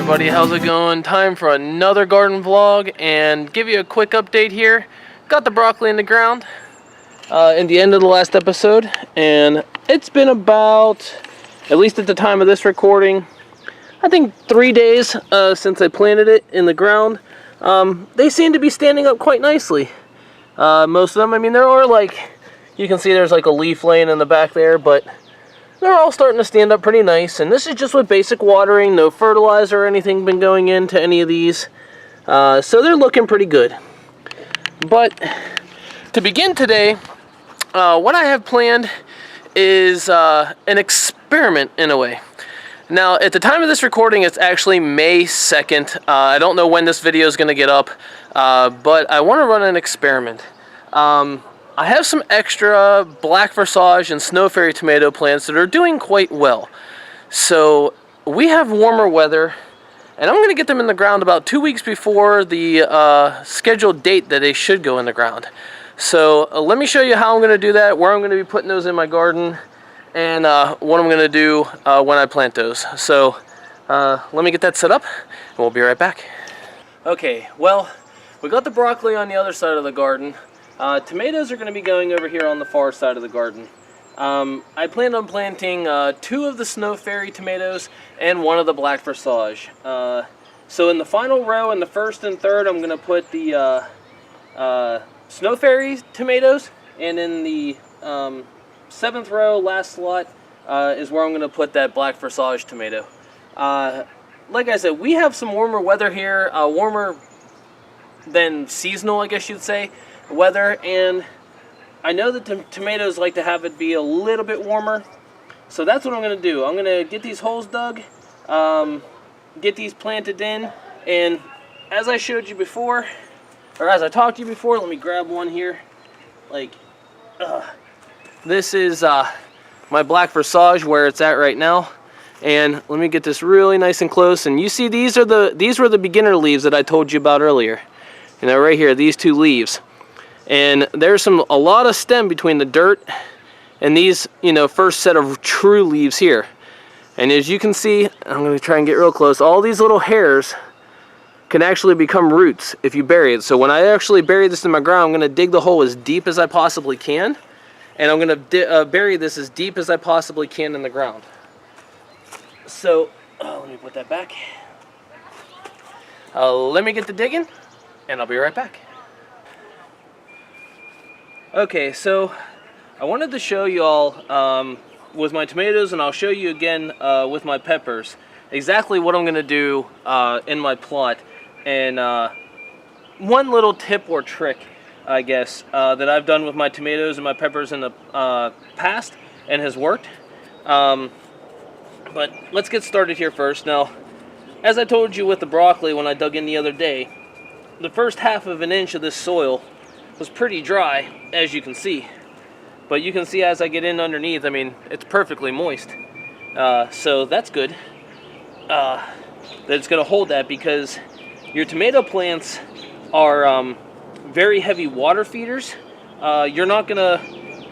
everybody, how's it going? Time for another garden vlog and give you a quick update here. Got the broccoli in the ground in the end of the last episode, and it's been about, at least at the time of this recording, I think 3 days since I planted it in the ground. They seem to be standing up quite nicely. Most of them, I mean, there are like, you can see there's like a leaf laying in the back there, but they're all starting to stand up pretty nice, and this is just with basic watering, no fertilizer or anything been going into any of these. So they're looking pretty good. But to begin today, what I have planned is an experiment in a way. Now, at the time of this recording, it's actually May 2nd. I don't know when this video is going to get up, but I want to run an experiment. I have some extra black forsage and snow fairy tomato plants that are doing quite well. So we have warmer weather, and I'm going to get them in the ground about 2 weeks before the scheduled date that they should go in the ground. So let me show you how I'm going to do that, where I'm going to be putting those in my garden, and what I'm going to do when I plant those. So let me get that set up, and we'll be right back. Okay, well, we got the broccoli on the other side of the garden. Tomatoes are going to be going over here on the far side of the garden. I planned on planting 2 of the snow fairy tomatoes and 1 of the black forsage. So in the final row, in the first and third, I'm going to put the snow fairy tomatoes, and in the 7th row, last slot, is where I'm going to put that black forsage tomato. Like I said, we have some warmer weather here, warmer than seasonal, I guess you'd say, weather, and I know that tomatoes like to have it be a little bit warmer, so that's what I'm going to do. I'm going to get these holes dug, get these planted in, and as I showed you before, or as I talked to you before, let me grab one here. This is my black forsage where it's at right now, and let me get this really nice and close. And you see, these were the beginner leaves that I told you about earlier. You know, right here, these 2 leaves. And there's a lot of stem between the dirt and these, you know, first set of true leaves here. And as you can see, I'm going to try and get real close, all these little hairs can actually become roots if you bury it. So when I actually bury this in my ground, I'm going to dig the hole as deep as I possibly can, and I'm going to bury this as deep as I possibly can in the ground. So let me put that back. Let me get to digging, and I'll be right back. Okay, so I wanted to show you all with my tomatoes, and I'll show you again with my peppers exactly what I'm going to do in my plot. And one little tip or trick, I guess, that I've done with my tomatoes and my peppers in the past and has worked. But let's get started here first. Now, as I told you with the broccoli when I dug in the other day, the first half of an inch of this soil was pretty dry, as you can see. But you can see as I get in underneath, I mean, it's perfectly moist. So that's good. That it's going to hold that, because your tomato plants are very heavy water feeders. You're not going to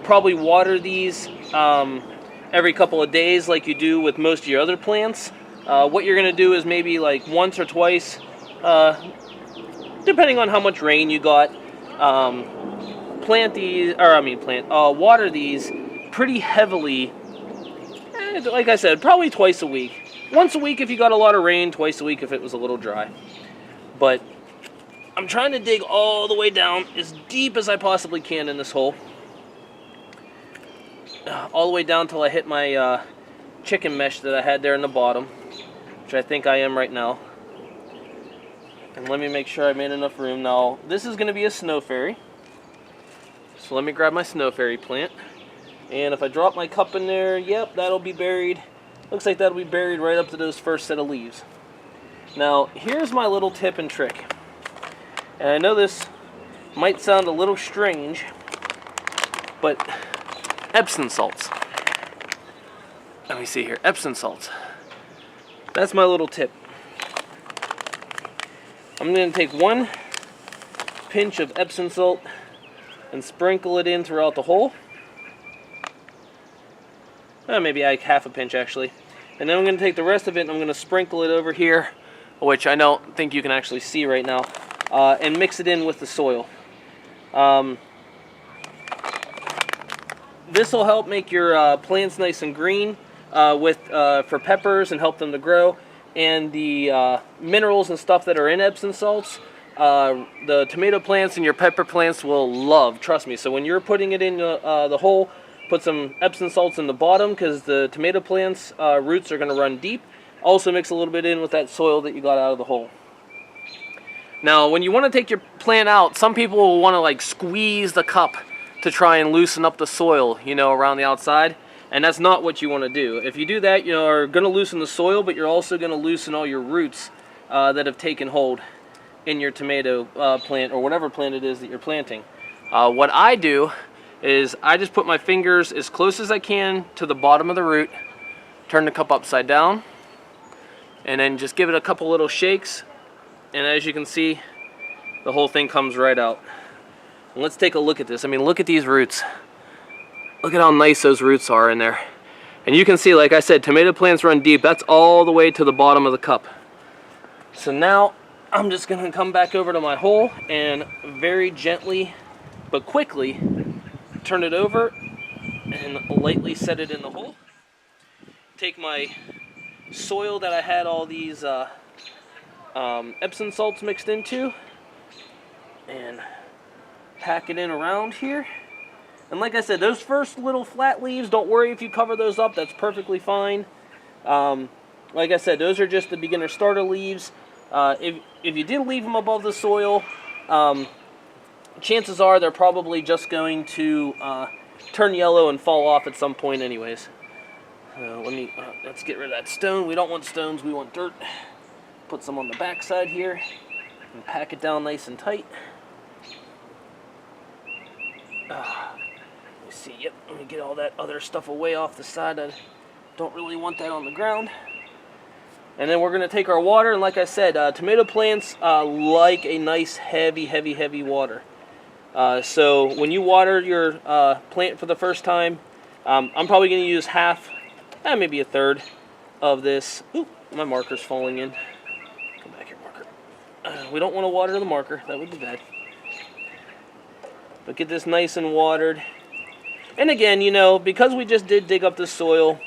probably water these every couple of days like you do with most of your other plants. What you're going to do is maybe like once or twice, depending on how much rain you got. Water these pretty heavily, like I said, probably twice a week. Once a week if you got a lot of rain, twice a week if it was a little dry. But I'm trying to dig all the way down as deep as I possibly can in this hole. All the way down till I hit my chicken mesh that I had there in the bottom, which I think I am right now. And let me make sure I made enough room. Now, this is going to be a snow fairy. So let me grab my snow fairy plant. And if I drop my cup in there, yep, that'll be buried. Looks like that'll be buried right up to those first set of leaves. Now, here's my little tip and trick. And I know this might sound a little strange, but Epsom salts. Let me see here. Epsom salts. That's my little tip. I'm going to take 1 pinch of Epsom salt and sprinkle it in throughout the hole. Maybe like half a pinch actually. And then I'm going to take the rest of it and I'm going to sprinkle it over here which I don't think you can actually see right now, and mix it in with the soil. This will help make your plants nice and green for peppers and help them to grow. And the minerals and stuff that are in Epsom salts, the tomato plants and your pepper plants will love, trust me. So when you're putting it in the hole, put some Epsom salts in the bottom, because the tomato plants roots are going to run deep. Also mix a little bit in with that soil that you got out of the hole. Now when you want to take your plant out, some people will want to like squeeze the cup to try and loosen up the soil, you know, around the outside. And that's not what you want to do. If you do that, you're going to loosen the soil, but you're also going to loosen all your roots that have taken hold in your tomato plant, or whatever plant it is that you're planting. What I do is I just put my fingers as close as I can to the bottom of the root, turn the cup upside down, and then just give it a couple little shakes. And as you can see, the whole thing comes right out. And let's take a look at this. I mean, look at these roots. Look at how nice those roots are in there. And you can see, like I said, tomato plants run deep. That's all the way to the bottom of the cup. So now I'm just going to come back over to my hole and very gently but quickly turn it over and lightly set it in the hole. Take my soil that I had all these Epsom salts mixed into and pack it in around here. And like I said, those first little flat leaves, don't worry if you cover those up, that's perfectly fine. Like I said, those are just the beginner starter leaves. If you did leave them above the soil, chances are they're probably just going to turn yellow and fall off at some point anyways. Let's get rid of that stone. We don't want stones, we want dirt. Put some on the back side here and pack it down nice and tight. See, yep, let me get all that other stuff away off the side. I don't really want that on the ground. And then we're going to take our water, and like I said, tomato plants like a nice heavy water. So when you water your plant for the first time, I'm probably going to use half, maybe a third of this. Ooh, my marker's falling in. Come back here, marker. We don't want to water the marker, that would be bad. But get this nice and watered. And again, you know, because we just did dig up the soil,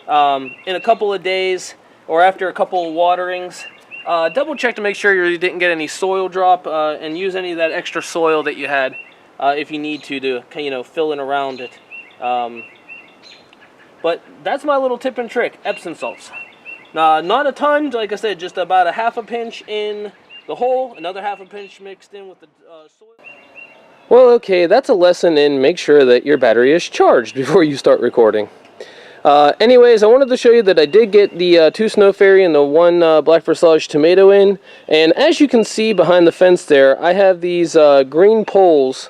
in a couple of days or after a couple of waterings, double check to make sure you didn't get any soil drop, and use any of that extra soil that you had if you need to, you know, fill in around it. But that's my little tip and trick, Epsom salts. Not a ton, like I said, just about a half a pinch in the hole, another half a pinch mixed in with the soil. Well, okay, that's a lesson in make sure that your battery is charged before you start recording. Anyways, I wanted to show you that I did get the 2 Snow Fairy and the 1 Black Versage tomato in. And as you can see behind the fence there, I have these green poles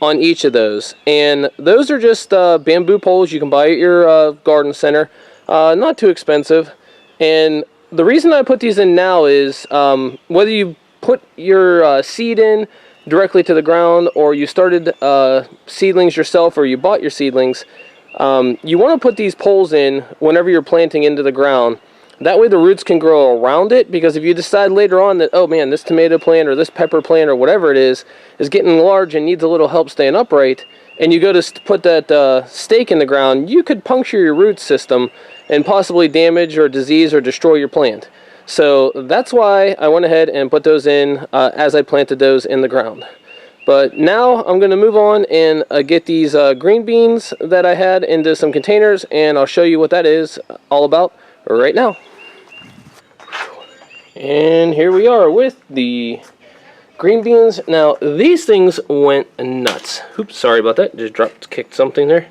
on each of those. And those are just bamboo poles you can buy at your garden center. Not too expensive. And the reason I put these in now is whether you put your seed in directly to the ground, or you started seedlings yourself, or you bought your seedlings, you want to put these poles in whenever you're planting into the ground. That way the roots can grow around it, because if you decide later on that, oh man, this tomato plant or this pepper plant or whatever it is getting large and needs a little help staying upright, and you go to put that stake in the ground, you could puncture your root system and possibly damage or disease or destroy your plant. So that's why I went ahead and put those in as I planted those in the ground. But now I'm going to move on and get these green beans that I had into some containers, and I'll show you what that is all about right now. And here we are with the green beans. Now these things went nuts. Oops, sorry about that. Just kicked something there.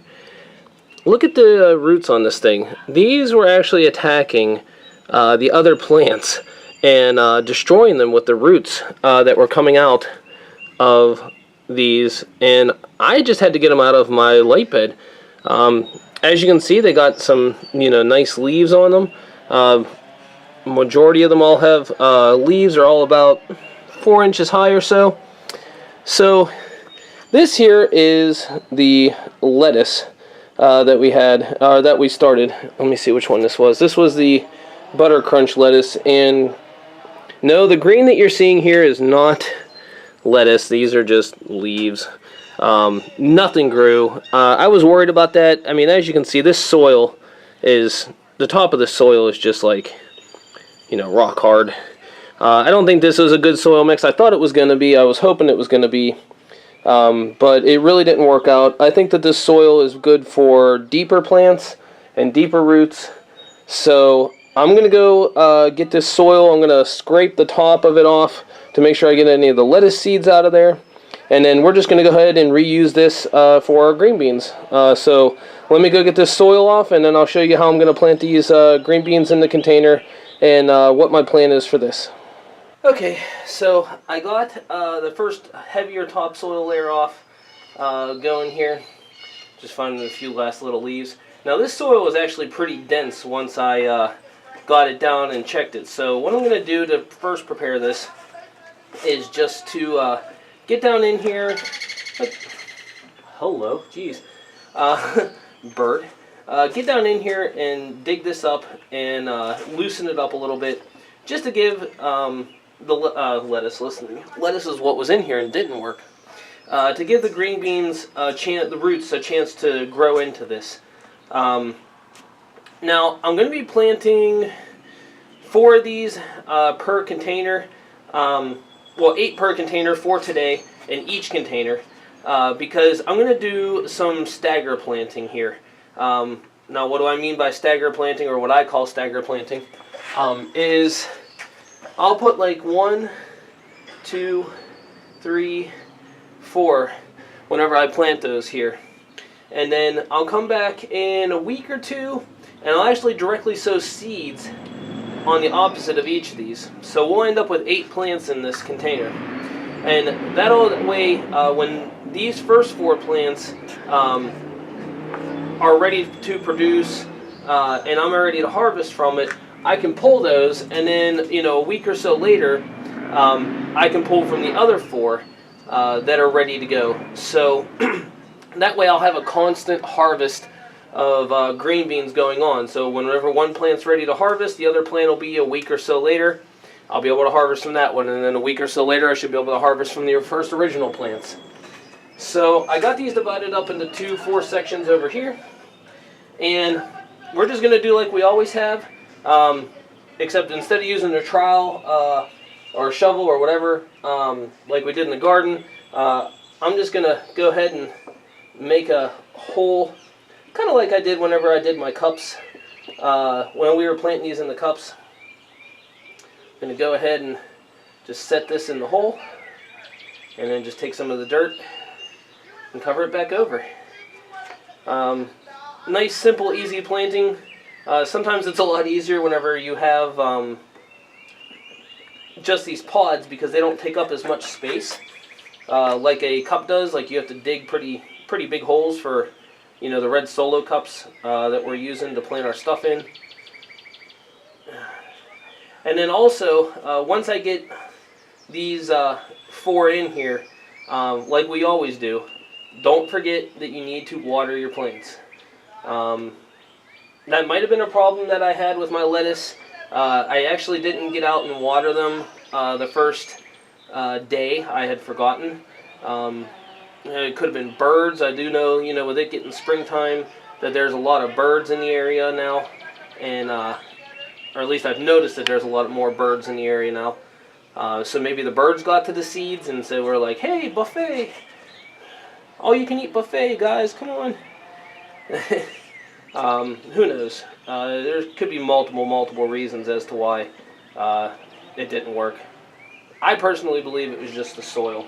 Look at the roots on this thing. These were actually attacking the other plants and destroying them with the roots that were coming out of these, and I just had to get them out of my light bed. As you can see, they got some, you know, nice leaves on them. Majority of them all have leaves are all about 4 inches high or so. So this here is the lettuce that we had, or that we started. Let me see which one this was. This was the Buttercrunch lettuce, and No, the green that you're seeing here is not lettuce. These are just leaves. Nothing grew. I was worried about that. I mean, as you can see, this soil is, the top of the soil is just like, you know, rock hard. I don't think this is a good soil mix. I thought it was going to be. I was hoping it was going to be. But it really didn't work out. I think that this soil is good for deeper plants and deeper roots. So I'm going to go get this soil. I'm going to scrape the top of it off to make sure I get any of the lettuce seeds out of there. And then we're just going to go ahead and reuse this for our green beans. So let me go get this soil off, and then I'll show you how I'm going to plant these green beans in the container and what my plan is for this. Okay, so I got the first heavier topsoil layer off going here. Just finding a few last little leaves. Now this soil was actually pretty dense once I got it down and checked it. So what I'm going to do to first prepare this is just to get down in here. Hello, jeez. Bird. Get down in here and dig this up and loosen it up a little bit, just to give the lettuce. Listen, lettuce is what was in here and didn't work. To give the green beans the roots a chance to grow into this. Now I'm going to be planting 4 of these per container. Well, 8 per container, 4 today in each container, because I'm going to do some stagger planting here. Now, what do I mean by stagger planting, or what I call stagger planting, is I'll put like 1, 2, 3, 4 whenever I plant those here. And then I'll come back in a week or 2, and I'll actually directly sow seeds on the opposite of each of these. So we'll end up with 8 plants in this container. And that'll way, when these first 4 plants are ready to produce, and I'm ready to harvest from it, I can pull those, and then, you know, a week or so later, I can pull from the other 4 that are ready to go. So that way I'll have a constant harvest of green beans going on. So whenever one plant's ready to harvest, the other plant will be a week or so later. I'll be able to harvest from that one, and then a week or so later I should be able to harvest from the first original plants. So I got these divided up into 2 4 sections over here, and we're just going to do like we always have, except instead of using a trowel or a shovel or whatever, like we did in the garden, I'm just going to go ahead and make a hole, kind of like I did whenever I did my cups, when we were planting these in the cups. I'm going to go ahead and just set this in the hole, and then just take some of the dirt and cover it back over. Nice, simple, easy planting. Sometimes it's a lot easier whenever you have just these pods, because they don't take up as much space like a cup does. Like, you have to dig pretty big holes for, you know, the red solo cups that we're using to plant our stuff in. And then also, once I get these 4 in here, like we always do, don't forget that you need to water your plants. That might have been a problem that I had with my lettuce. I actually didn't get out and water them the first day. I had forgotten. It could have been birds. I do know, you know, with it getting springtime, that there's a lot of birds in the area now, and or at least I've noticed that there's a lot more birds in the area now. So maybe the birds got to the seeds, and so we're like, hey, buffet! All you can eat buffet, guys, come on! Who knows? There could be multiple reasons as to why it didn't work. I personally believe it was just the soil.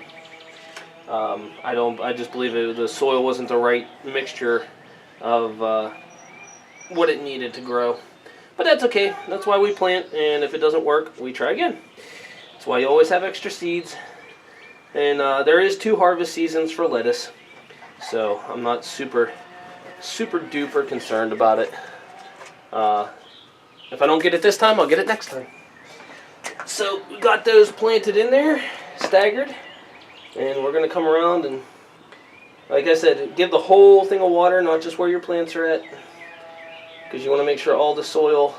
I just believe the soil wasn't the right mixture of what it needed to grow. But that's okay. That's why we plant, and if it doesn't work, we try again. That's why you always have extra seeds. And there is 2 harvest seasons for lettuce, so I'm not super duper concerned about it. If I don't get it this time, I'll get it next time. So we got those planted in there, staggered, and we're going to come around and, like I said, give the whole thing of water, not just where your plants are at, because you want to make sure all the soil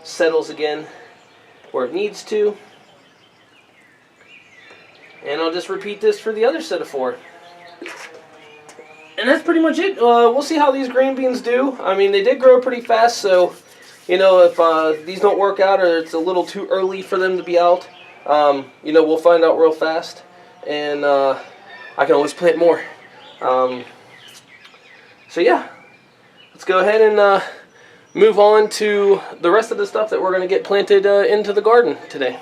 settles again where it needs to. And I'll just repeat this for the other set of 4. And that's pretty much it. We'll see how these green beans do. I mean, they did grow pretty fast, so, you know, if these don't work out or it's a little too early for them to be out, you know, we'll find out real fast. And I can always plant more. So yeah, let's go ahead and move on to the rest of the stuff that we're going to get planted into the garden today.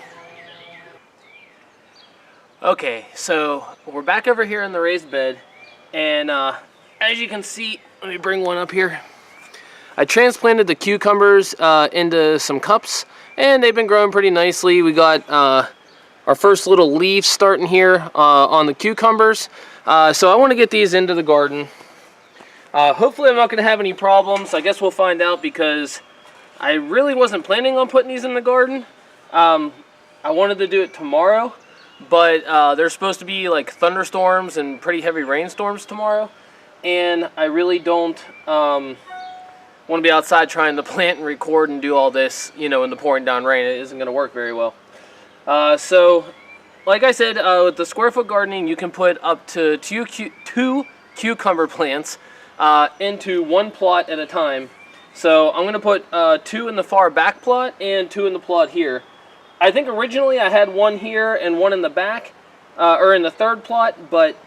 Okay, so we're back over here in the raised bed, and as you can see, let me bring one up here. I transplanted the cucumbers into some cups, and they've been growing pretty nicely. We got our first little leaves starting here on the cucumbers, so I want to get these into the garden. Hopefully I'm not going to have any problems. I guess we'll find out, because I really wasn't planning on putting these in the garden. I wanted to do it tomorrow, but there's supposed to be like thunderstorms and pretty heavy rainstorms tomorrow, and I really don't want to be outside trying to plant and record and do all this, you know, in the pouring down rain. It isn't going to work very well. So, like I said, with the square foot gardening, you can put up to two cucumber plants into one plot at a time. So I'm going to put 2 in the far back plot and 2 in the plot here. I think originally I had 1 here and 1 in the back, or in the third plot, but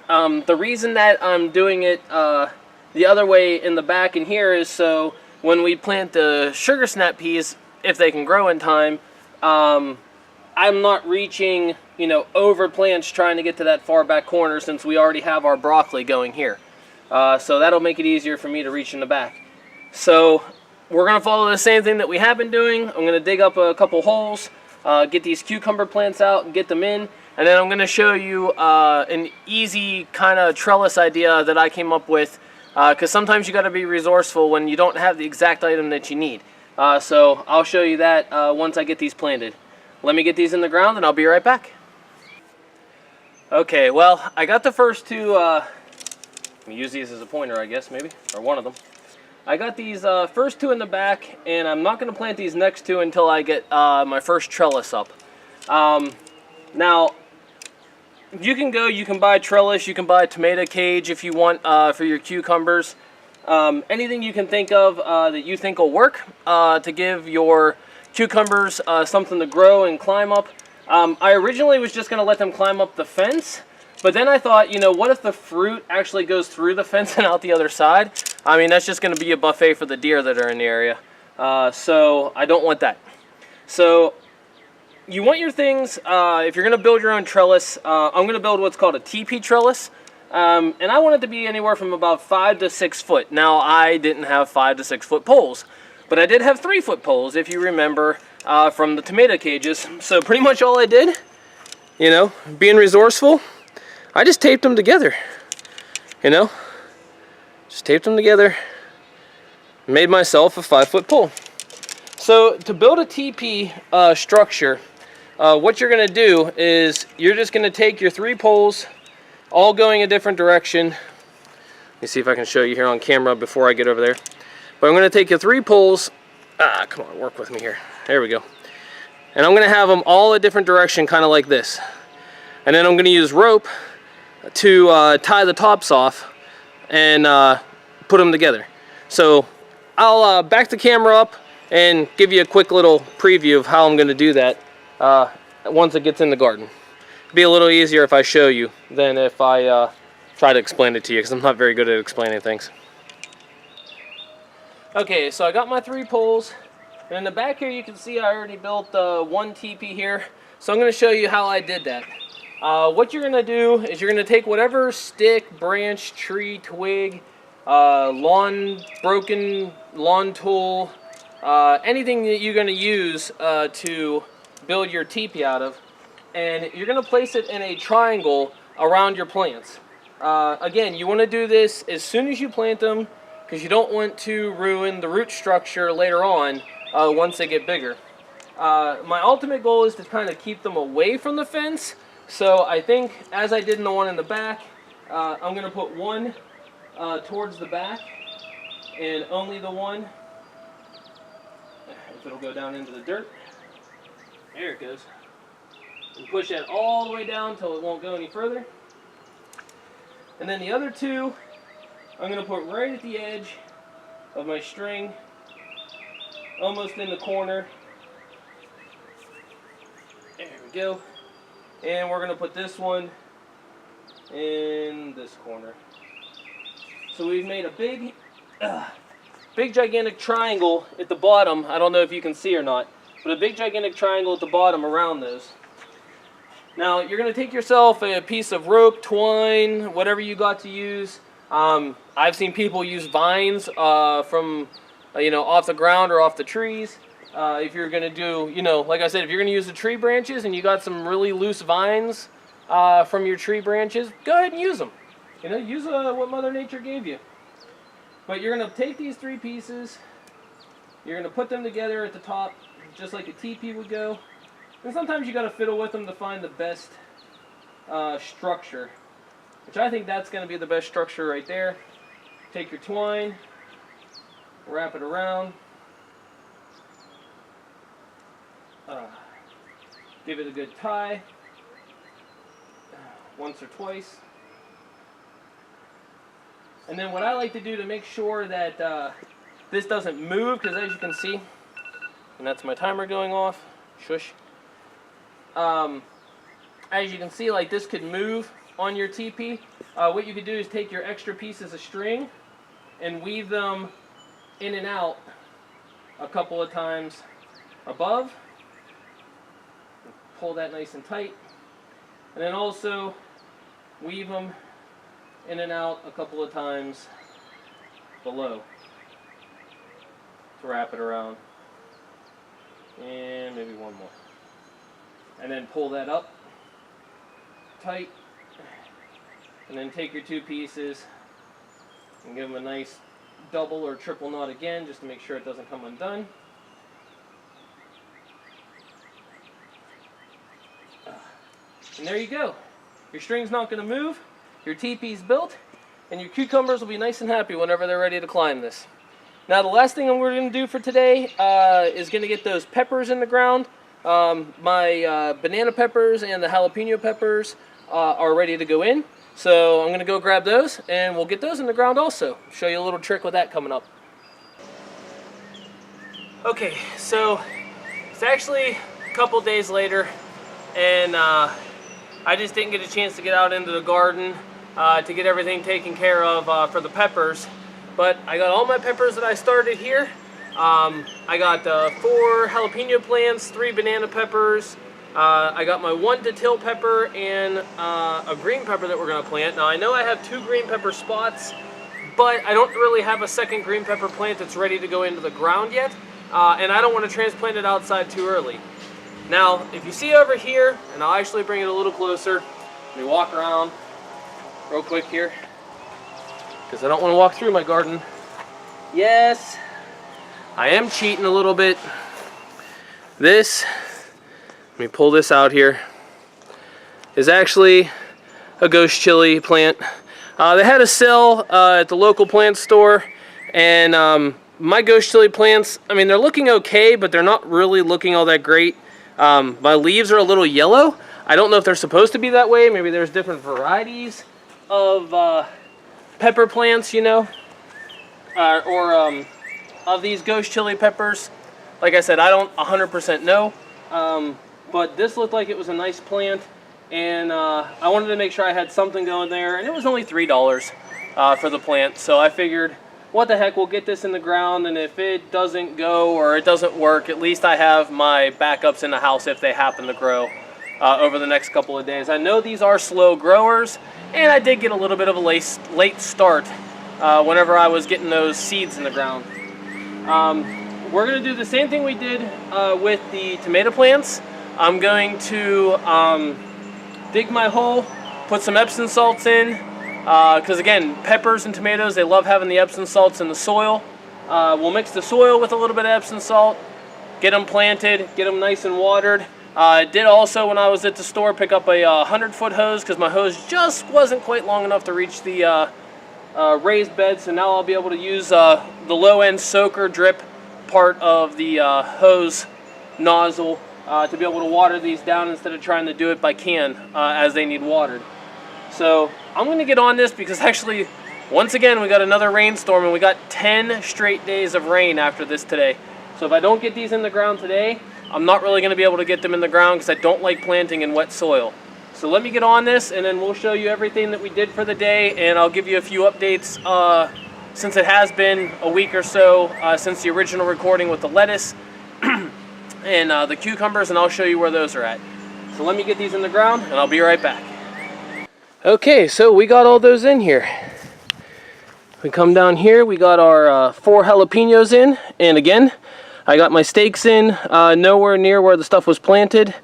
the reason that I'm doing it the other way in the back and here is so when we plant the sugar snap peas, if they can grow in time, I'm not reaching, you know, over plants trying to get to that far back corner, since we already have our broccoli going here. So that'll make it easier for me to reach in the back. So we're going to follow the same thing that we have been doing. I'm going to dig up a couple holes, get these cucumber plants out and get them in, and then I'm going to show you an easy kind of trellis idea that I came up with, because sometimes you got to be resourceful when you don't have the exact item that you need. So I'll show you that once I get these planted. Let me get these in the ground and I'll be right back. Okay, well, I got the first 2, use these as a pointer, I guess, maybe, or one of them. I got these first 2 in the back, and I'm not going to plant these next 2 until I get my first trellis up. Now, you can buy trellis, you can buy tomato cage if you want for your cucumbers. Anything you can think of that you think will work to give your cucumbers something to grow and climb up. I originally was just going to let them climb up the fence, but then I thought, you know, what if the fruit actually goes through the fence and out the other side? I mean, that's just going to be a buffet for the deer that are in the area. So I don't want that. So you want your things, if you're going to build your own trellis, I'm going to build what's called a teepee trellis. And I want it to be anywhere from about 5 to 6 foot. Now, I didn't have 5 to 6 foot poles, but I did have 3 foot poles, if you remember, from the tomato cages. So pretty much all I did, you know, being resourceful, I just taped them together, you know, just taped them together, made myself a 5 foot pole. So to build a teepee structure, what you're going to do is you're just going to take your 3 poles, all going a different direction. Let me see if I can show you here on camera before I get over there. But I'm going to take your 3 poles, come on, work with me here. There we go. And I'm going to have them all a different direction, kind of like this. And then I'm going to use rope to tie the tops off and put them together. So I'll back the camera up and give you a quick little preview of how I'm going to do that once it gets in the garden. It'll be a little easier if I show you than if I try to explain it to you, because I'm not very good at explaining things. Okay, so I got my 3 poles, and in the back here you can see I already built 1 teepee here. So I'm going to show you how I did that. What you're going to do is you're going to take whatever stick, branch, tree, twig, broken lawn tool, anything that you're going to use to build your teepee out of, and you're going to place it in a triangle around your plants. Again, you want to do this as soon as you plant them, because you don't want to ruin the root structure later on once they get bigger. My ultimate goal is to kind of keep them away from the fence, so I think, as I did in the one in the back, I'm going to put 1 towards the back, and only the 1, if it'll go down into the dirt. There it goes. And push that all the way down until it won't go any further. And then the other two, I'm going to put right at the edge of my string, almost in the corner. There we go. And we're going to put this one in this corner. So we've made a big gigantic triangle at the bottom. I don't know if you can see or not, but a big gigantic triangle at the bottom around those. Now you're going to take yourself a piece of rope, twine, whatever you got to use. I've seen people use vines from off the ground or off the trees. If you're going to do, like I said, if you're going to use the tree branches and you got some really loose vines from your tree branches, go ahead and use them. Use what Mother Nature gave you. But you're going to take these three pieces, you're going to put them together at the top, just like a teepee would go. And sometimes you got to fiddle with them to find the best structure, which I think that's going to be the best structure right there. Take your twine, wrap it around, give it a good tie, once or twice. And then what I like to do to make sure that this doesn't move, because as you can see, and that's my timer going off, shush. As you can see, like this could move on your teepee. What you could do is take your extra pieces of string and weave them in and out a couple of times above. Pull that nice and tight. And then also weave them in and out a couple of times below to wrap it around. And maybe one more. And then pull that up tight. And then take your two pieces and give them a nice double or triple knot again, just to make sure it doesn't come undone. And there you go. Your string's not going to move, your teepee's built, and your cucumbers will be nice and happy whenever they're ready to climb this. Now the last thing we're going to do for today is going to get those peppers in the ground. My banana peppers and the jalapeno peppers are ready to go in. So I'm going to go grab those and we'll get those in the ground also. Show you a little trick with that coming up. Okay, so it's actually a couple days later, and I just didn't get a chance to get out into the garden to get everything taken care of for the peppers. But I got all my peppers that I started here. I got 4 jalapeno plants, 3 banana peppers. I got my 1 dill pepper and a green pepper that we're going to plant. Now I know I have 2 green pepper spots, but I don't really have a second green pepper plant that's ready to go into the ground yet. And I don't want to transplant it outside too early. Now, if you see over here, and I'll actually bring it a little closer, let me walk around real quick here, because I don't want to walk through my garden. Yes, I am cheating a little bit. This, let me pull this out here, is actually a ghost chili plant. They had a sale at the local plant store, and my ghost chili plants, I mean, they're looking okay, but they're not really looking all that great. My leaves are a little yellow. I don't know if they're supposed to be that way. Maybe there's different varieties of pepper plants, or of these ghost chili peppers. Like I said, I don't 100% know, but this looked like it was a nice plant, and I wanted to make sure I had something going there, and it was only $3 for the plant, so I figured, what the heck, we'll get this in the ground, and if it doesn't go or it doesn't work, at least I have my backups in the house if they happen to grow over the next couple of days. I know these are slow growers, and I did get a little bit of a late start whenever I was getting those seeds in the ground. We're going to do the same thing we did with the tomato plants. I'm going to dig my hole, put some Epsom salts in, because again, peppers and tomatoes, they love having the Epsom salts in the soil. We'll mix the soil with a little bit of Epsom salt, get them planted, get them nice and watered. I did also, when I was at the store, pick up a 100-foot hose, because my hose just wasn't quite long enough to reach the raised bed, so now I'll be able to use the low-end soaker drip part of the hose nozzle to be able to water these down instead of trying to do it by can as they need watered. So I'm going to get on this because actually, once again, we got another rainstorm and we got 10 straight days of rain after this today. So if I don't get these in the ground today, I'm not really going to be able to get them in the ground because I don't like planting in wet soil. So let me get on this and then we'll show you everything that we did for the day, and I'll give you a few updates since it has been a week or so since the original recording with the lettuce and the cucumbers, and I'll show you where those are at. So let me get these in the ground and I'll be right back. Okay, so we got all those in here. We come down here, we got our 4 jalapenos in, and again, I got my stakes in nowhere near where the stuff was planted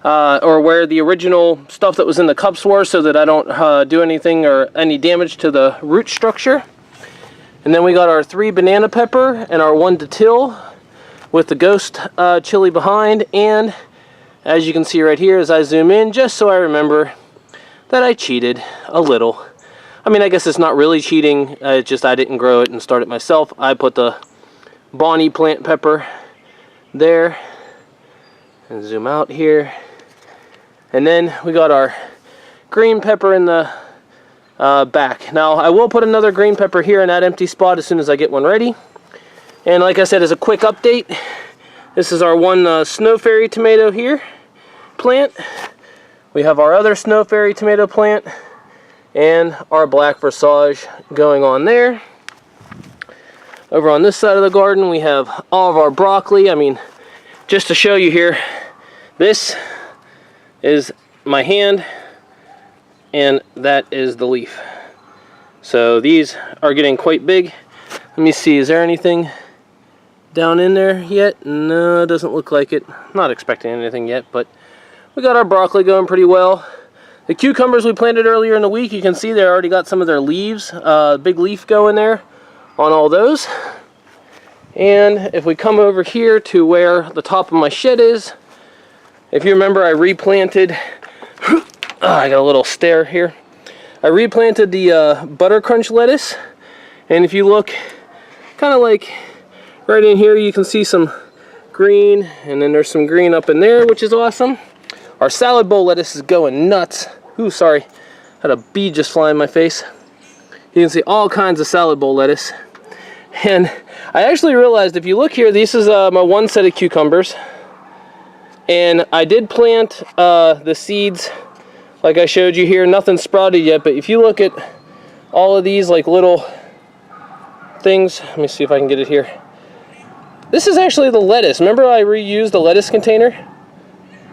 or where the original stuff that was in the cups were, so that I don't do anything or any damage to the root structure. And then we got our 3 banana pepper and our 1 datil with the ghost chili behind. And as you can see right here as I zoom in, just so I remember that I cheated a little. I mean, I guess it's not really cheating, it's just I didn't grow it and start it myself. I put the Bonnie plant pepper there and zoom out here. And then we got our green pepper in the back. Now I will put another green pepper here in that empty spot as soon as I get one ready. And like I said, as a quick update, this is our 1 snow fairy tomato here plant. We have our other snow fairy tomato plant and our black versage going on there. Over on this side of the garden we have all of our broccoli. I mean, just to show you here, this is my hand and that is the leaf. So these are getting quite big. Let me see, is there anything down in there yet? No, it doesn't look like it. Not expecting anything yet, but we got our broccoli going pretty well. The cucumbers we planted earlier in the week, you can see they already got some of their leaves, big leaf going there on all those. And if we come over here to where the top of my shed is, if you remember, I replanted, I got a little stare here. I replanted the Buttercrunch lettuce, and if you look kind of like right in here, you can see some green, and then there's some green up in there, which is awesome. Our salad bowl lettuce is going nuts. Ooh, sorry, had a bee just fly in my face. You can see all kinds of salad bowl lettuce. And I actually realized, if you look here, this is my 1 set of cucumbers. And I did plant the seeds, like I showed you here. Nothing sprouted yet, but if you look at all of these like little things, let me see if I can get it here. This is actually the lettuce. Remember I reused the lettuce container?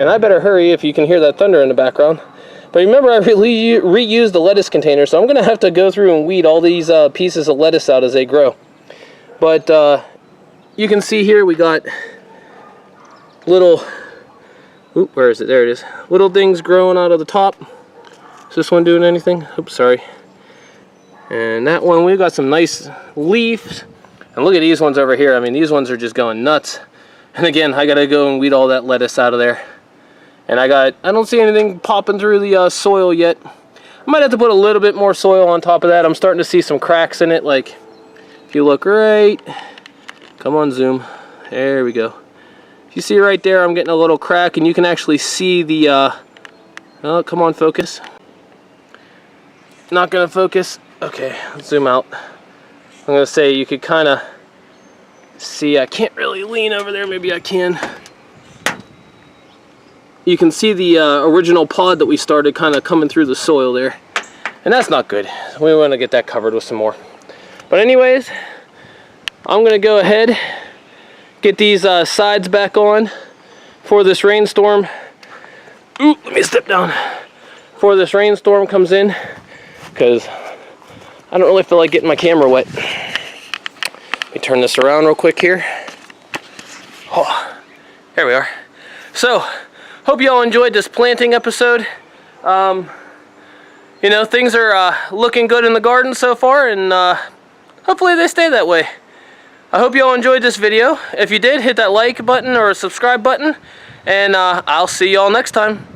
And I better hurry if you can hear that thunder in the background. But remember, I reused the lettuce container, so I'm going to have to go through and weed all these pieces of lettuce out as they grow. But you can see here we got little, oop, where is it? There it is. Little things growing out of the top. Is this one doing anything? Oops, sorry. And that one, we've got some nice leaves. And look at these ones over here. I mean, these ones are just going nuts. And again, I got to go and weed all that lettuce out of there. And I don't see anything popping through the soil yet. I might have to put a little bit more soil on top of that. I'm starting to see some cracks in it. Like, if you look right, come on, zoom. There we go. If you see right there, I'm getting a little crack, and you can actually see the, oh, come on, focus. Not gonna focus. Okay, let's zoom out. I'm gonna say you could kind of see, I can't really lean over there, maybe I can. You can see the original pod that we started kind of coming through the soil there. And that's not good. We want to get that covered with some more. But anyways, I'm going to go ahead, get these sides back on for this rainstorm. Ooh, let me step down. Before this rainstorm comes in, because I don't really feel like getting my camera wet. Let me turn this around real quick here. Oh, there we are. So, hope you all enjoyed this planting episode. You know, things are looking good in the garden so far, and hopefully they stay that way. I hope you all enjoyed this video. If you did, hit that like button or subscribe button, and I'll see you all next time.